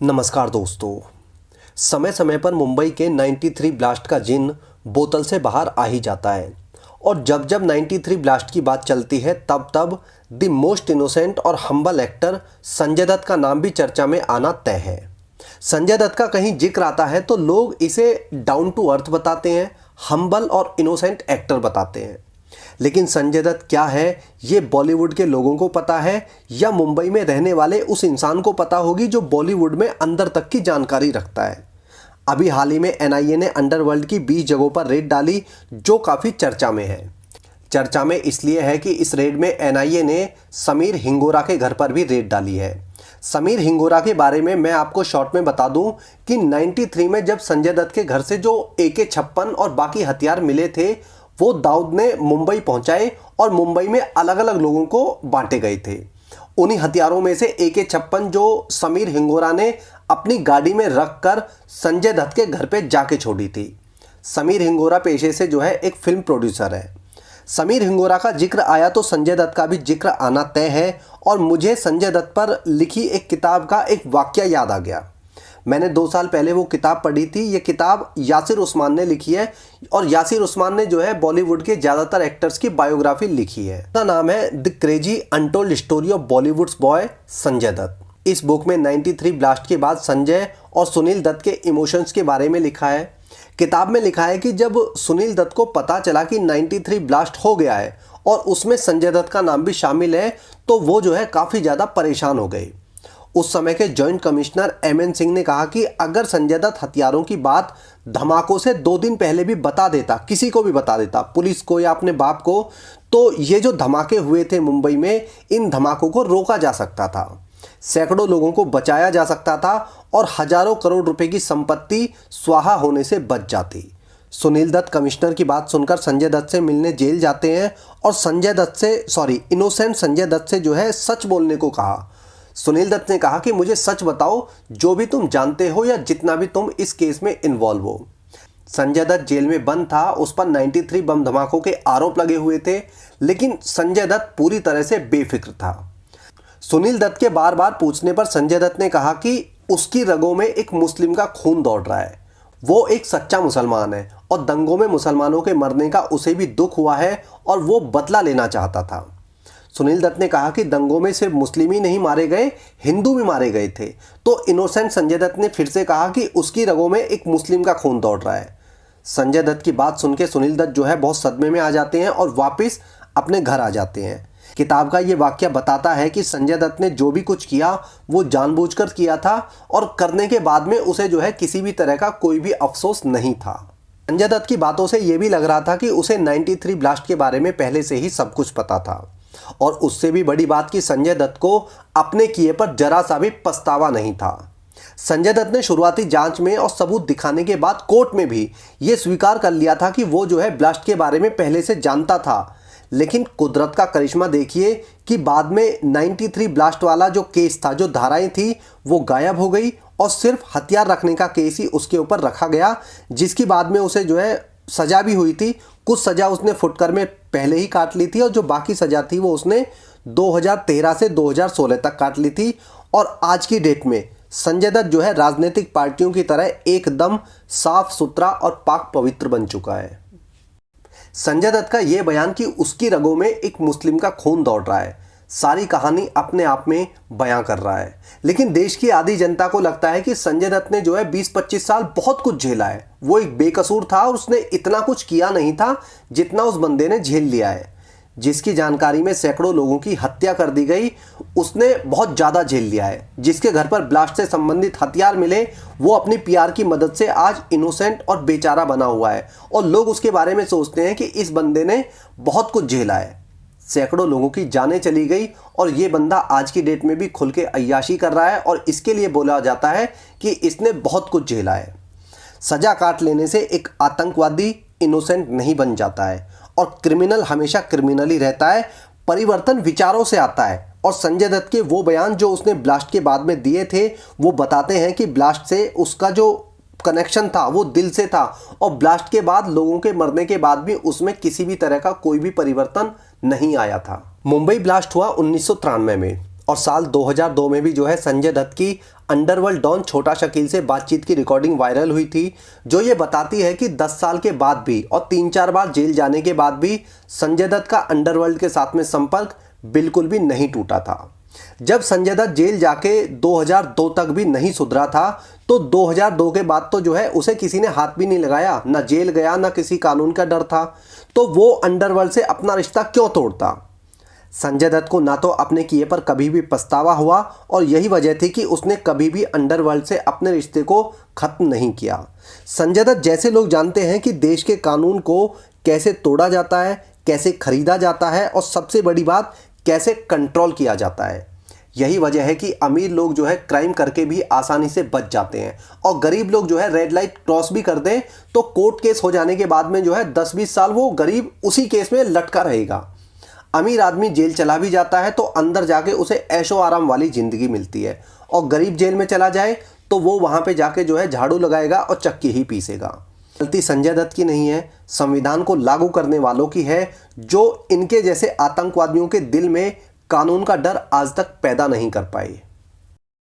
नमस्कार दोस्तों। समय समय पर मुंबई के 93 ब्लास्ट का जिन बोतल से बाहर आ ही जाता है और जब जब 93 ब्लास्ट की बात चलती है तब तब द मोस्ट इनोसेंट और हम्बल एक्टर संजय दत्त का नाम भी चर्चा में आना तय है। संजय दत्त का कहीं जिक्र आता है तो लोग इसे डाउन टू अर्थ बताते हैं, हम्बल और इनोसेंट एक्टर बताते हैं। लेकिन संजय दत्त क्या है ये बॉलीवुड के लोगों को पता है या मुंबई में रहने वाले उस इंसान को पता होगी जो बॉलीवुड में अंदर तक की जानकारी रखता है। अभी हाल ही में एनआईए ने अंडरवर्ल्ड की 20 जगहों पर रेड डाली जो काफ़ी चर्चा में है। चर्चा में इसलिए है कि इस रेड में एनआईए ने समीर हिंगोरा के घर पर भी रेड डाली है। समीर हिंगोरा के बारे में मैं आपको शॉर्ट में बता दूं कि 93 में जब संजय दत्त के घर से जो AK-56 और बाकी हथियार मिले थे वो दाऊद ने मुंबई पहुंचाए और मुंबई में अलग अलग लोगों को बांटे गए थे। उन्हीं हथियारों में से AK-56 जो समीर हिंगोरा ने अपनी गाड़ी में रखकर संजय दत्त के घर पे जाके छोड़ी थी। समीर हिंगोरा पेशे से जो है एक फिल्म प्रोड्यूसर है। समीर हिंगोरा का जिक्र आया तो संजय दत्त का भी जिक्र आना तय है और मुझे संजय दत्त पर लिखी एक किताब का एक वाकया याद आ गया। मैंने 2 साल पहले वो किताब पढ़ी थी। ये किताब यासिर उस्मान ने लिखी है और यासिर उस्मान ने जो है बॉलीवुड के ज़्यादातर एक्टर्स की बायोग्राफी लिखी है। इसका नाम है the crazy untold story of Bollywood's boy Sanjay Dutt. इस बुक में 93 ब्लास्ट के बाद संजय और सुनील दत्त के इमोशंस के बारे में लिखा है। किताब में लिखा है कि जब सुनील दत्त को पता चला कि 93 ब्लास्ट हो गया है और उसमें संजय दत्त का नाम भी शामिल है तो वो जो है काफ़ी ज़्यादा परेशान हो गए। उस समय के जॉइंट कमिश्नर MN सिंह ने कहा कि अगर संजय दत्त हथियारों की बात धमाकों से 2 दिन पहले भी बता देता, किसी को भी बता देता, पुलिस को या अपने बाप को, तो ये जो धमाके हुए थे मुंबई में, इन धमाकों को रोका जा सकता था, सैकड़ों लोगों को बचाया जा सकता था और हजारों करोड़ रुपए की संपत्ति स्वाहा होने से बच जाती। सुनील दत्त कमिश्नर की बात सुनकर संजय दत्त से मिलने जेल जाते हैं और इनोसेंट संजय दत्त से जो है सच बोलने को कहा। सुनील दत्त ने कहा कि मुझे सच बताओ, जो भी तुम जानते हो या जितना भी तुम इस केस में इन्वॉल्व हो। संजय दत्त जेल में बंद था, उस पर 93 बम धमाकों के आरोप लगे हुए थे, लेकिन संजय दत्त पूरी तरह से बेफिक्र था। सुनील दत्त के बार बार पूछने पर संजय दत्त ने कहा कि उसकी रगों में एक मुस्लिम का खून दौड़ रहा है, वो एक सच्चा मुसलमान है और दंगों में मुसलमानों के मरने का उसे भी दुख हुआ है और वो बदला लेना चाहता था। सुनील दत्त ने कहा कि दंगों में सिर्फ मुस्लिम ही नहीं मारे गए, हिंदू भी मारे गए थे। तो इनोसेंट संजय दत्त ने फिर से कहा कि उसकी रगों में एक मुस्लिम का खून दौड़ रहा है। संजय दत्त की बात सुन के सुनील दत्त जो है बहुत सदमे में आ जाते हैं और वापस अपने घर आ जाते हैं। किताब का ये वाकया बताता है कि संजय दत्त ने जो भी कुछ किया वो जानबूझकर किया था और करने के बाद में उसे जो है किसी भी तरह का कोई भी अफसोस नहीं था। संजय दत्त की बातों से ये भी लग रहा था कि उसे 93 ब्लास्ट के बारे में पहले से ही सब कुछ पता था और उससे भी बड़ी बात कि संजय दत्त को अपने किए पर जरा सा भी पछतावा नहीं था। संजय दत्त ने शुरुआती जांच में और सबूत दिखाने के बाद कोर्ट में भी ये स्वीकार कर लिया था कि वो जो है ब्लास्ट के बारे में पहले से जानता था। लेकिन कुदरत का करिश्मा देखिए कि बाद में 93 ब्लास्ट वाला जो केस था, जो धाराएं थी, वो गायब हो गई और सिर्फ हथियार रखने का केस ही उसके ऊपर रखा गया, जिसकी बाद में उसे जो है सजा भी हुई थी। कुछ सजा उसने फुटकर में पहले ही काट ली थी और जो बाकी सजा थी वो उसने 2013 से 2016 तक काट ली थी। और आज की डेट में संजय दत्त जो है राजनीतिक पार्टियों की तरह एकदम साफ सुथरा और पाक पवित्र बन चुका है। संजय दत्त का यह बयान कि उसकी रगों में एक मुस्लिम का खून दौड़ रहा है, सारी कहानी अपने आप में बयां कर रहा है। लेकिन देश की आधी जनता को लगता है कि संजय दत्त ने जो है 20-25 साल बहुत कुछ झेला है, वो एक बेकसूर था और उसने इतना कुछ किया नहीं था जितना उस बंदे ने झेल लिया है। जिसकी जानकारी में सैकड़ों लोगों की हत्या कर दी गई, उसने बहुत ज़्यादा झेल लिया है। जिसके घर पर ब्लास्ट से संबंधित हथियार मिले वो अपनी PR की मदद से आज इनोसेंट और बेचारा बना हुआ है और लोग उसके बारे में सोचते हैं कि इस बंदे ने बहुत कुछ झेला है। सैकड़ों लोगों की जानें चली गई और ये बंदा आज की डेट में भी खुल के अय्याशी कर रहा है और इसके लिए बोला जाता है कि इसने बहुत कुछ झेला है। सजा काट लेने से एक आतंकवादी इनोसेंट नहीं बन जाता है और क्रिमिनल हमेशा क्रिमिनल ही रहता है। परिवर्तन विचारों से आता है और संजय दत्त के वो बयान जो उसने ब्लास्ट के बाद में दिए थे वो बताते हैं कि ब्लास्ट से उसका जो कनेक्शन था वो दिल से था और ब्लास्ट के बाद लोगों के मरने के बाद भी उसमें किसी भी तरह का कोई भी परिवर्तन नहीं आया था। मुंबई ब्लास्ट हुआ 1993 में और साल 2002 में भी जो है संजय दत्त की अंडरवर्ल्ड डॉन छोटा शकील से बातचीत की रिकॉर्डिंग वायरल हुई थी, जो ये बताती है कि 10 साल के बाद भी और 3-4 बार जेल जाने के बाद भी संजय दत्त का अंडरवर्ल्ड के साथ में संपर्क बिल्कुल भी नहीं टूटा था। जब संजय दत्त जेल जाके 2002 तक भी नहीं सुधरा था, तो 2002 के बाद तो जो है उसे किसी ने हाथ भी नहीं लगाया, ना जेल गया, ना किसी कानून का डर था। तो वो अंडरवर्ल्ड से अपना रिश्ता क्यों तोड़ता? संजय दत्त को ना तो अपने किए पर कभी भी पछतावा हुआ, और यही वजह थी कि उसने कभी भी अंडरवर्ल्ड से अपने रिश्ते को खत्म नहीं किया। संजय दत्त जैसे लोग जानते हैं कि देश के कानून को कैसे तोड़ा जाता है, कैसे खरीदा जाता है, और सबसे बड़ी बात कैसे कंट्रोल किया जाता है। यही वजह है कि अमीर लोग जो है क्राइम करके भी आसानी से बच जाते हैं, और गरीब लोग जो है रेड लाइट क्रॉस भी कर दें तो कोर्ट केस हो जाने के बाद में जो है 10-20 साल वो गरीब उसी केस में लटका रहेगा। अमीर आदमी जेल चला भी जाता है तो अंदर जाके उसे ऐशो आराम वाली ज़िंदगी मिलती है, और गरीब जेल में चला जाए तो वो वहाँ पे जाके जो है झाड़ू लगाएगा और चक्की ही पीसेगा। गलती संजय दत्त की नहीं है, संविधान को लागू करने वालों की है, जो इनके जैसे आतंकवादियों के दिल में कानून का डर आज तक पैदा नहीं कर पाए।